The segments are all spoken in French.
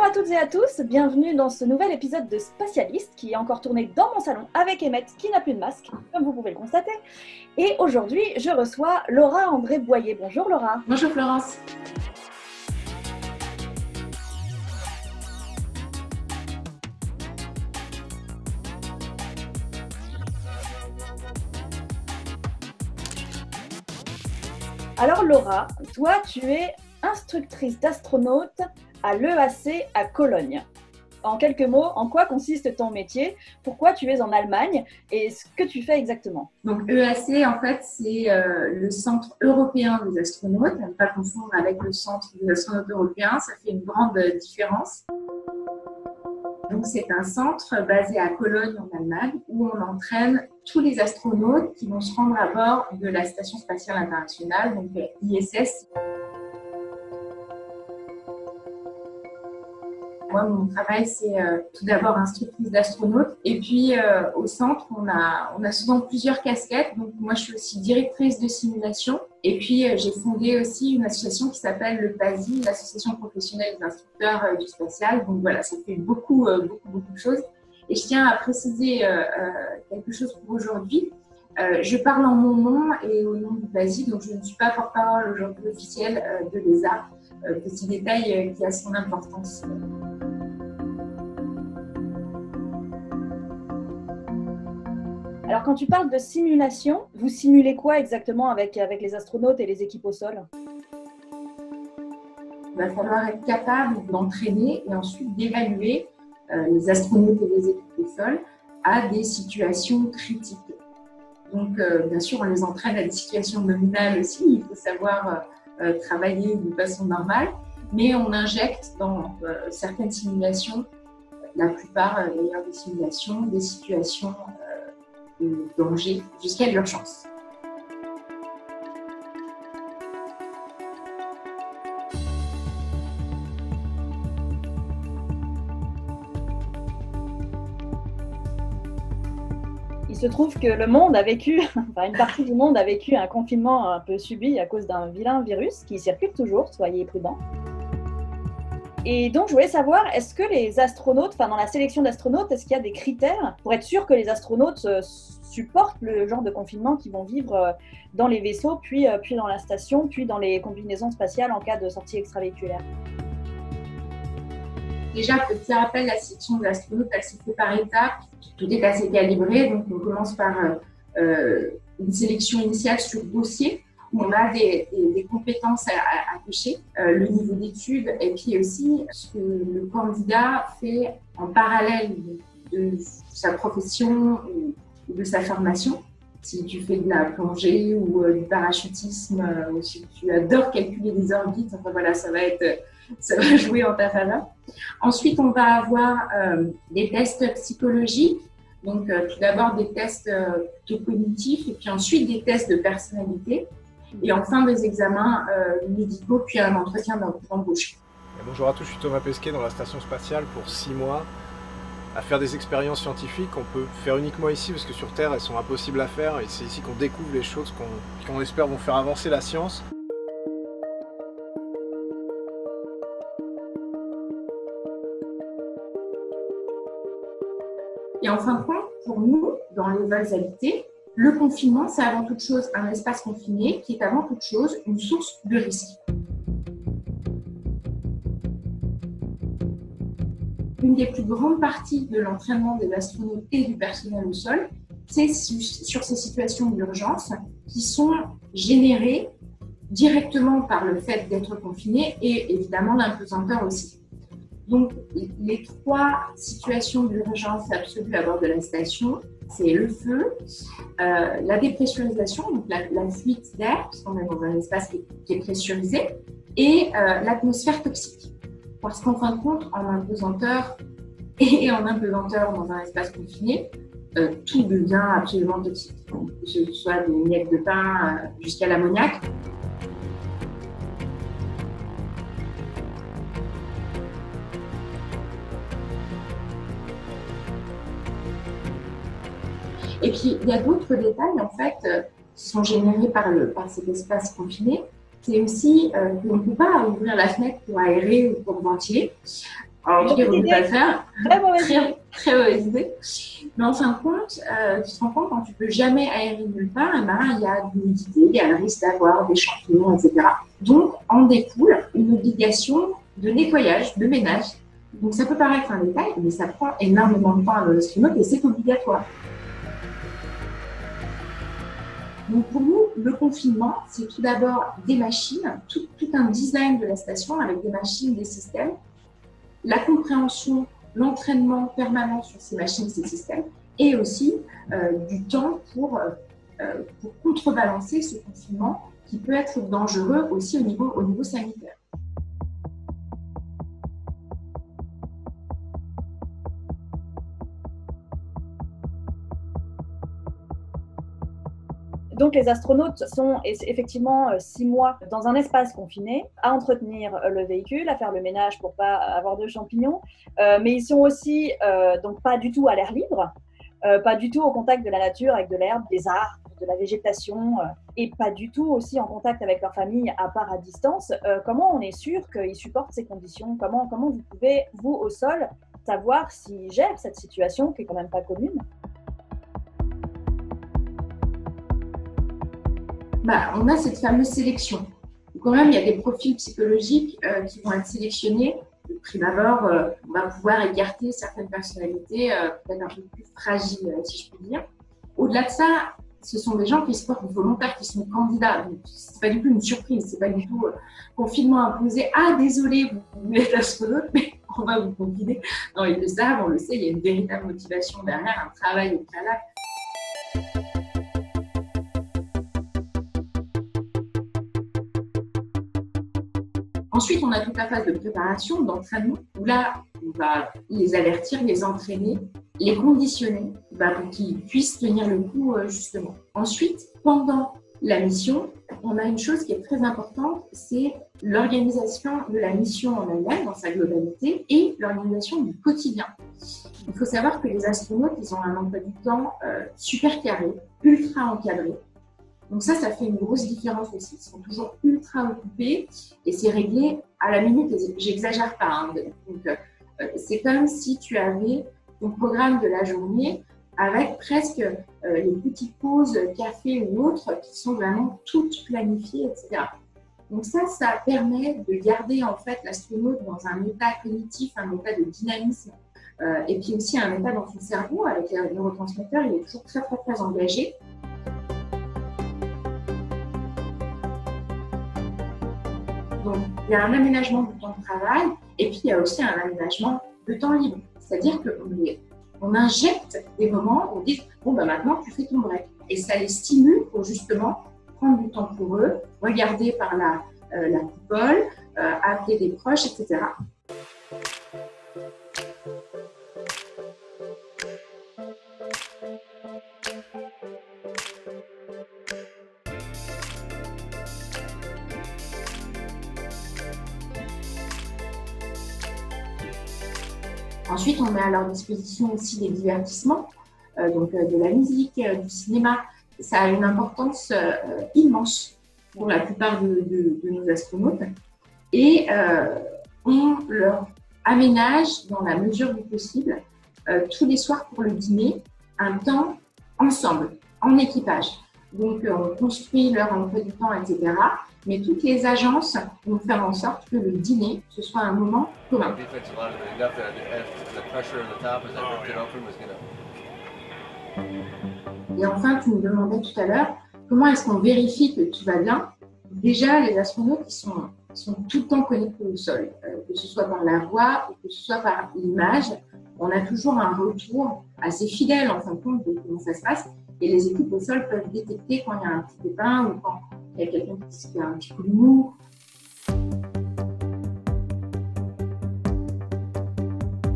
Bonjour à toutes et à tous, bienvenue dans ce nouvel épisode de Spatialiste qui est encore tourné dans mon salon avec Emmett qui n'a plus de masque, comme vous pouvez le constater. Et aujourd'hui, je reçois Laura André Boyer. Bonjour Laura. Bonjour Florence. Alors Laura, toi tu es instructrice d'astronaute à l'EAC à Cologne. En quelques mots, en quoi consiste ton métier? Pourquoi tu es en Allemagne? Et ce que tu fais exactement? Donc EAC, en fait, c'est le Centre européen des astronautes. À ne pas confondre avec le Centre des astronautes européens, ça fait une grande différence. Donc c'est un centre basé à Cologne en Allemagne où on entraîne tous les astronautes qui vont se rendre à bord de la Station spatiale internationale, donc ISS. Moi, mon travail, c'est tout d'abord instructrice d'astronaute. Et puis, au centre, on a souvent plusieurs casquettes. Donc, moi, je suis aussi directrice de simulation. Et puis, j'ai fondé aussi une association qui s'appelle le PASI, l'Association professionnelle des instructeurs du spatial. Donc, voilà, ça fait beaucoup de choses. Et je tiens à préciser quelque chose pour aujourd'hui. Je parle en mon nom et au nom du PASI. Donc, je ne suis pas porte-parole aujourd'hui officielle de l'ESA. Petit détail qui a son importance. Alors quand tu parles de simulation, vous simulez quoi exactement avec les astronautes et les équipes au sol? Il va falloir être capable d'entraîner et ensuite d'évaluer les astronautes et les équipes au sol à des situations critiques. Donc, bien sûr, on les entraîne à des situations nominales aussi. Il faut savoir travailler de façon normale, mais on injecte dans certaines simulations, la plupart d'ailleurs des simulations, des situations de danger jusqu'à l'urgence. Il se trouve que le monde a vécu, enfin une partie du monde a vécu un confinement un peu subi à cause d'un vilain virus qui circule toujours, soyez prudents. Et donc je voulais savoir, est-ce que les astronautes, enfin dans la sélection d'astronautes, est-ce qu'il y a des critères pour être sûr que les astronautes supportent le genre de confinement qu'ils vont vivre dans les vaisseaux, puis dans la station, puis dans les combinaisons spatiales en cas de sortie extravéhiculaire? Déjà, petit rappel, la sélection de l'astronaute, elle se fait par étapes. Tout est assez calibré, donc on commence par une sélection initiale sur dossier, où on a des compétences à cocher, le niveau d'études, et puis aussi ce que le candidat fait en parallèle de sa profession ou de sa formation. Si tu fais de la plongée ou du parachutisme, ou si tu adores calculer les orbites, enfin voilà, ça va jouer en ta faveur. Ensuite, on va avoir des tests psychologiques. Donc, tout d'abord des tests plutôt cognitifs et puis ensuite des tests de personnalité. Et enfin, des examens médicaux, puis un entretien d'embauche. Bonjour à tous, je suis Thomas Pesquet dans la station spatiale pour 6 mois à faire des expériences scientifiques qu'on peut faire uniquement ici parce que sur Terre, elles sont impossibles à faire et c'est ici qu'on découvre les choses qu'on espère vont faire avancer la science. Et en fin de compte, pour nous, dans les vols habités, le confinement, c'est avant toute chose un espace confiné qui est avant toute chose une source de risque. Une des plus grandes parties de l'entraînement des astronautes et du personnel au sol, c'est sur ces situations d'urgence qui sont générées directement par le fait d'être confiné et évidemment l'impesanteur aussi. Donc, les 3 situations d'urgence absolue à bord de la station, c'est le feu, la dépressurisation, donc la fuite d'air, puisqu'on est dans un espace qui est pressurisé, et l'atmosphère toxique. Parce qu'en fin de compte, en impesanteur et en impesanteur dans un espace confiné, tout devient absolument toxique. Donc, que ce soit des miettes de pain jusqu'à l'ammoniac. Et puis, il y a d'autres détails, en fait, qui sont générés par cet espace confiné. C'est aussi qu'on ne peut pas ouvrir la fenêtre pour aérer ou pour ventiler. Alors, en tout cas, vous ne pouvez pas le faire. Très mauvaise idée. Très mauvaise idée. Mais en fin de compte, tu te rends compte, quand tu ne peux jamais aérer nulle part, il y a de l'humidité, il y a le risque d'avoir des champignons, etc. Donc, en découle une obligation de nettoyage, de ménage. Donc, ça peut paraître un détail, mais ça prend énormément de temps à nos astronautes et c'est obligatoire. Donc, pour nous, le confinement, c'est tout d'abord des machines, tout un design de la station avec des machines, des systèmes, la compréhension, l'entraînement permanent sur ces machines, ces systèmes, et aussi du temps pour contrebalancer ce confinement qui peut être dangereux aussi au niveau sanitaire. Donc les astronautes sont effectivement 6 mois dans un espace confiné, à entretenir le véhicule, à faire le ménage pour pas avoir de champignons, mais ils sont aussi donc pas du tout à l'air libre, pas du tout au contact de la nature avec de l'herbe, des arbres, de la végétation, et pas du tout aussi en contact avec leur famille à part à distance. Comment on est sûr qu'ils supportent ces conditions ? Comment vous pouvez, vous au sol, savoir s'ils gèrent cette situation qui est quand même pas commune ? On a cette fameuse sélection. Quand même, il y a des profils psychologiques qui vont être sélectionnés. De prime abord, on va pouvoir écarter certaines personnalités peut-être un peu plus fragiles, si je puis dire. Au-delà de ça, ce sont des gens qui se portent volontaires, qui sont candidats. Donc, c'est pas du tout une surprise, c'est pas du tout confinement imposé. Ah, désolé, vous êtes astronaute, mais on va vous confiner. Non, ils le savent, on le sait, il y a une véritable motivation derrière, un travail au préalable. Ensuite, on a toute la phase de préparation, d'entraînement, où là, on va les avertir, les entraîner, les conditionner pour qu'ils puissent tenir le coup, justement. Ensuite, pendant la mission, on a une chose qui est très importante, c'est l'organisation de la mission en elle-même, dans sa globalité, et l'organisation du quotidien. Il faut savoir que les astronautes, ils ont un emploi du temps super carré, ultra encadré. Donc ça fait une grosse différence aussi. Ils sont toujours ultra occupés et c'est réglé à la minute. Et j'exagère pas. Donc, c'est comme si tu avais ton programme de la journée avec presque les petites pauses café ou autres qui sont vraiment toutes planifiées, etc. Donc ça permet de garder en fait l'astronaute dans un état cognitif, un état de dynamisme et puis aussi un état dans son cerveau avec les neurotransmetteurs. Il est toujours très, très, très engagé. Donc, il y a un aménagement du temps de travail et puis il y a aussi un aménagement de temps libre. C'est-à-dire qu'on injecte des moments où on dit « bon, maintenant, tu fais ton break ». Et ça les stimule pour justement prendre du temps pour eux, regarder par la coupole, appeler des proches, etc. Ensuite, on met à leur disposition aussi des divertissements, donc de la musique, du cinéma. Ça a une importance immense pour la plupart de nos astronautes. Et on leur aménage, dans la mesure du possible, tous les soirs pour le dîner, un temps ensemble, en équipage. Donc, on construit leur emploi du temps, etc. Mais toutes les agences vont faire en sorte que le dîner, ce soit un moment commun. Et enfin, tu me demandais tout à l'heure, comment est-ce qu'on vérifie que tout va bien ? Déjà, les astronautes, ils sont tout le temps connectés au sol, que ce soit par la voix ou que ce soit par l'image. On a toujours un retour assez fidèle, en fin de compte, de comment ça se passe. Et les équipes au sol peuvent détecter quand il y a un petit pépin ou quand il y a quelqu'un qui fait un petit coup de mou.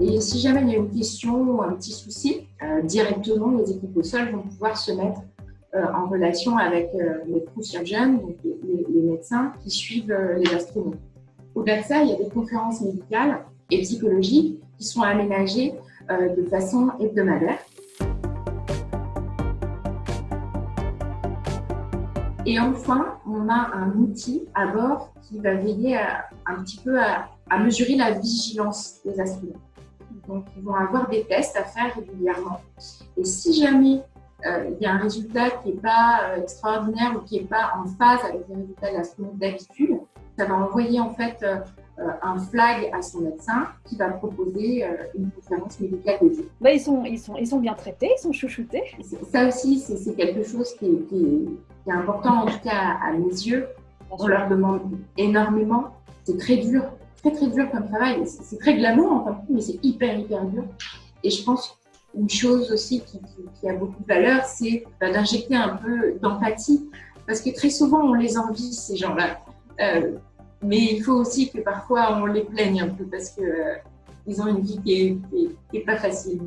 Et si jamais il y a une question ou un petit souci, directement, les équipes au sol vont pouvoir se mettre en relation avec les crew surgeons, donc les médecins qui suivent les astronautes. Au-delà de ça, il y a des conférences médicales et psychologiques qui sont aménagées de façon hebdomadaire. Et enfin, on a un outil à bord qui va veiller un petit peu à mesurer la vigilance des astronautes. Donc, ils vont avoir des tests à faire régulièrement. Et si jamais il y a un résultat qui n'est pas extraordinaire ou qui n'est pas en phase avec les résultats de l'astronaute d'habitude, ça va envoyer en fait un flag à son médecin qui va proposer une conférence médicale dédiée. Bah, ils sont bien traités, ils sont chouchoutés. Ça aussi, c'est quelque chose qui est important, en tout cas à mes yeux. On leur demande énormément. C'est très dur comme travail. C'est très glamour en tant que mais c'est hyper dur. Et je pense une chose aussi qui a beaucoup de valeur, c'est d'injecter un peu d'empathie. Parce que très souvent, on les envie, ces gens-là. Mais il faut aussi que parfois, on les plaigne un peu parce qu'ils ont une vie qui est pas facile.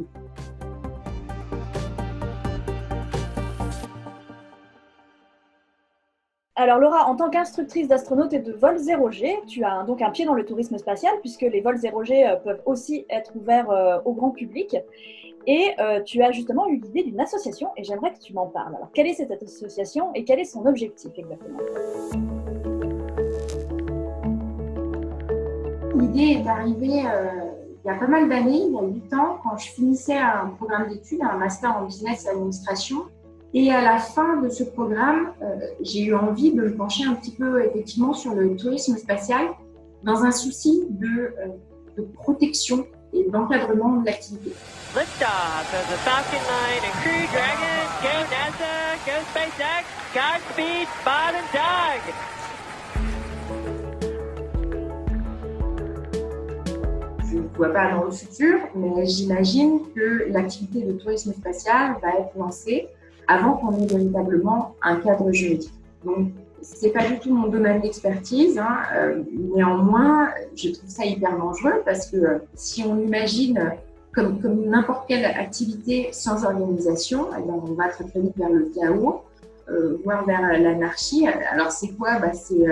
Alors Laura, en tant qu'instructrice d'astronautes et de vol 0G, tu as donc un pied dans le tourisme spatial puisque les vols 0G peuvent aussi être ouverts au grand public. Et tu as justement eu l'idée d'une association et j'aimerais que tu m'en parles. Alors quelle est cette association et quel est son objectif exactement ? L'idée est arrivée il y a pas mal d'années, il y a 8 ans, quand je finissais un programme d'études, un master en business et administration. Et à la fin de ce programme, j'ai eu envie de me pencher un petit peu effectivement sur le tourisme spatial dans un souci de protection et d'encadrement de l'activité. Liftoff of the Falcon 9 and Crew Dragon. Go NASA, go SpaceX, Godspeed, Spot and Tag. Je ne vois pas dans le futur, mais j'imagine que l'activité de tourisme spatial va être lancée avant qu'on ait véritablement un cadre juridique. Donc, c'est pas du tout mon domaine d'expertise, néanmoins, je trouve ça hyper dangereux parce que si on imagine comme n'importe quelle activité sans organisation, alors on va très vite vers le chaos, voire vers l'anarchie. Alors c'est quoi ? C'est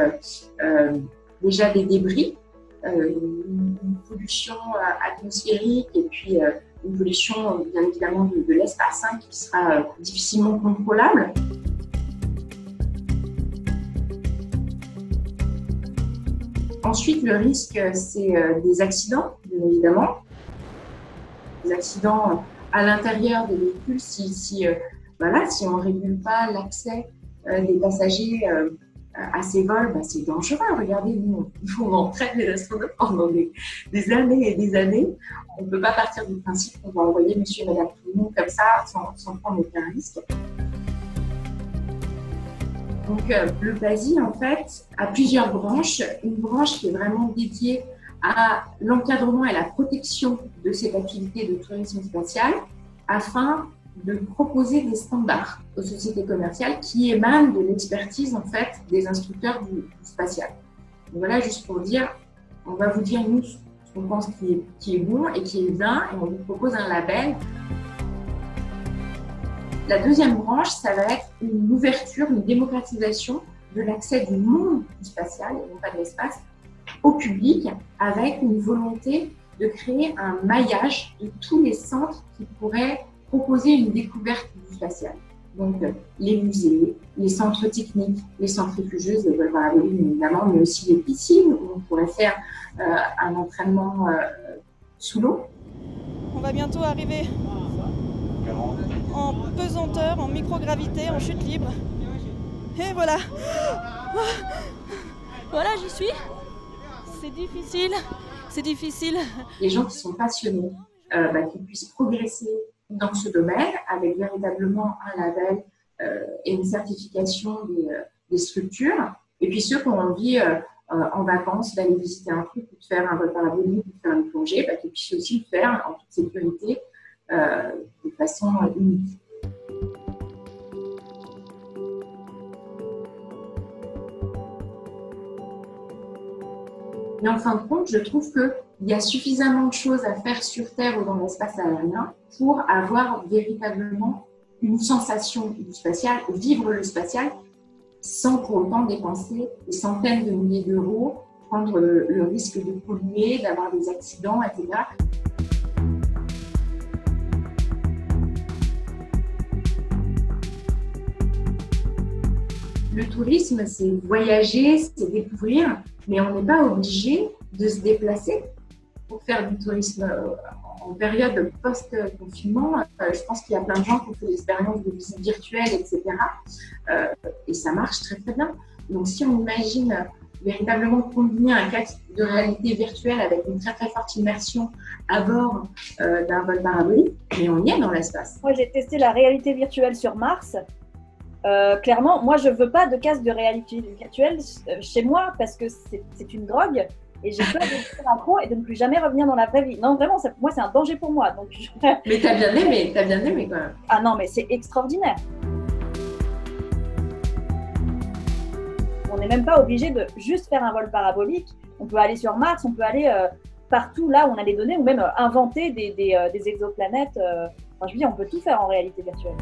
déjà des débris, une pollution atmosphérique et puis une pollution bien évidemment de l'espace qui sera difficilement contrôlable. Ensuite, le risque, c'est des accidents, bien évidemment. Des accidents à l'intérieur des véhicules si on ne régule pas l'accès des passagers à ces vols, c'est dangereux. Regardez, nous, on entraîne les astronautes pendant des années et des années. On ne peut pas partir du principe qu'on va envoyer monsieur et madame tout le monde comme ça sans prendre aucun risque. Donc, le PASI, en fait, a plusieurs branches. Une branche qui est vraiment dédiée à l'encadrement et la protection de cette activité de tourisme spatial afin de proposer des standards aux sociétés commerciales qui émanent de l'expertise, en fait, des instructeurs du spatial. Donc voilà, juste pour dire, on va vous dire, nous, ce qu'on pense qui est bon et qui est bien, et on vous propose un label. La deuxième branche, ça va être une ouverture, une démocratisation de l'accès du monde du spatial, et non pas de l'espace, au public, avec une volonté de créer un maillage de tous les centres qui pourraient proposer une découverte du spatial. Donc, les musées, les centres techniques, les centrifugeuses, les vols paraboliques, évidemment, mais aussi les piscines où on pourrait faire un entraînement sous l'eau. On va bientôt arriver en pesanteur, en microgravité, en chute libre. Et voilà. Voilà, j'y suis. C'est difficile. Les gens qui sont passionnés, qui puissent progresser dans ce domaine avec véritablement un label et une certification des structures. Et puis ceux qui ont envie en vacances d'aller visiter un truc ou de faire un vol parabolique ou de faire une plongée, qu'ils puissent aussi le faire en toute sécurité de façon unique. Mais en fin de compte, je trouve qu'il y a suffisamment de choses à faire sur Terre ou dans l'espace aérien pour avoir véritablement une sensation du spatial, vivre le spatial, sans pour autant dépenser des centaines de milliers d'euros, prendre le risque de polluer, d'avoir des accidents, etc. Le tourisme, c'est voyager, c'est découvrir, mais on n'est pas obligé de se déplacer pour faire du tourisme en période post-confinement. Je pense qu'il y a plein de gens qui ont fait l'expérience de visite virtuelle, etc. Et ça marche très très bien. Donc si on imagine véritablement combiner un casque de réalité virtuelle avec une très très forte immersion à bord d'un vol parabolique, mais on y est dans l'espace. Moi, j'ai testé la réalité virtuelle sur Mars. Clairement, moi, je ne veux pas de casque de réalité virtuelle chez moi parce que c'est une drogue et j'ai peur de faire un pro et de ne plus jamais revenir dans la vraie vie. Non, vraiment, moi, c'est un danger pour moi. Donc, Mais t'as bien aimé quand même. Ah non, mais c'est extraordinaire. On n'est même pas obligé de juste faire un vol parabolique. On peut aller sur Mars, on peut aller partout là où on a des données ou même inventer des exoplanètes. Enfin, je veux dire, on peut tout faire en réalité virtuelle.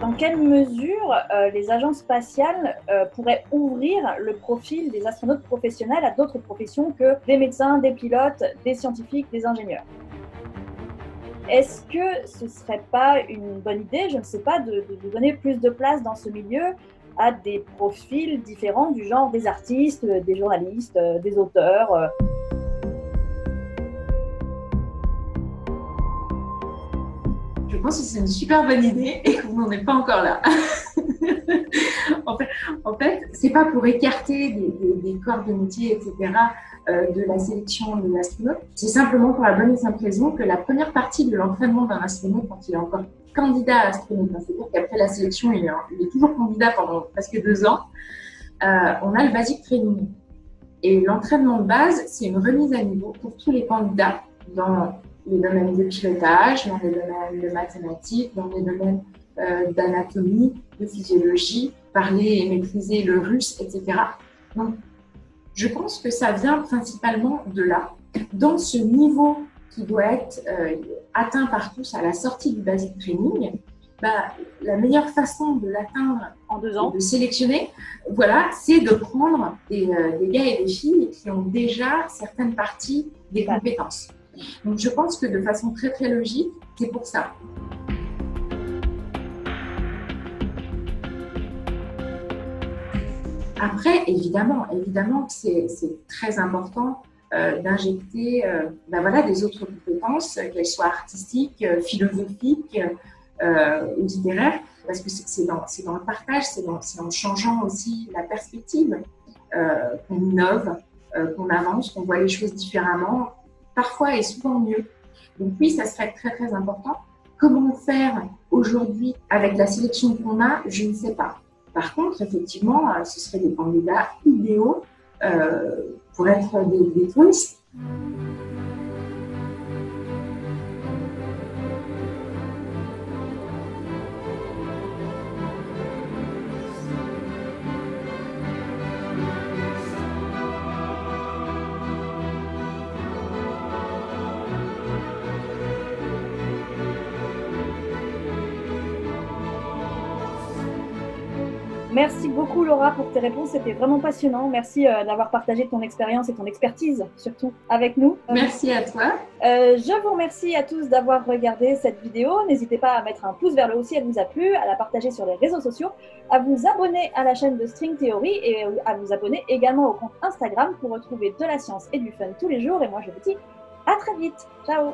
Dans quelle mesure les agences spatiales pourraient ouvrir le profil des astronautes professionnels à d'autres professions que des médecins, des pilotes, des scientifiques, des ingénieurs? Est-ce que ce ne serait pas une bonne idée, je ne sais pas, de donner plus de place dans ce milieu à des profils différents du genre des artistes, des journalistes, des auteurs Je pense que c'est une super bonne idée et qu'on n'en est pas encore là. en fait, c'est pas pour écarter des corps de métier, etc., de la sélection de l'astronaute. C'est simplement pour la bonne et simple raison que la première partie de l'entraînement d'un astronaute, quand il est encore candidat à astronaute, c'est-à-dire qu'après la sélection, il est toujours candidat pendant presque 2 ans, on a le basic training. Et l'entraînement de base, c'est une remise à niveau pour tous les candidats dans les domaines de pilotage, dans les domaines de mathématiques, dans les domaines d'anatomie, de physiologie, parler et maîtriser le russe, etc. Donc, je pense que ça vient principalement de là. Dans ce niveau qui doit être atteint par tous à la sortie du basic training, la meilleure façon de l'atteindre en 2 ans, de sélectionner, voilà, c'est de prendre des gars et des filles qui ont déjà certaines parties des compétences. Donc, je pense que de façon très très logique, c'est pour ça. Après, évidemment que c'est très important d'injecter des autres compétences, qu'elles soient artistiques, philosophiques ou littéraires, parce que c'est dans le partage, c'est en changeant aussi la perspective qu'on innove, qu'on avance, qu'on voit les choses différemment, parfois et souvent mieux. Donc oui, ça serait très très important. Comment faire aujourd'hui avec la sélection qu'on a, je ne sais pas. Par contre, effectivement, ce seraient des candidats idéaux pour être des touristes. Merci beaucoup Laura pour tes réponses, c'était vraiment passionnant. Merci d'avoir partagé ton expérience et ton expertise surtout avec nous. Merci à toi. Je vous remercie à tous d'avoir regardé cette vidéo. N'hésitez pas à mettre un pouce vers le haut si elle vous a plu, à la partager sur les réseaux sociaux, à vous abonner à la chaîne de String Theory et à vous abonner également au compte Instagram pour retrouver de la science et du fun tous les jours. Et moi je vous dis à très vite. Ciao.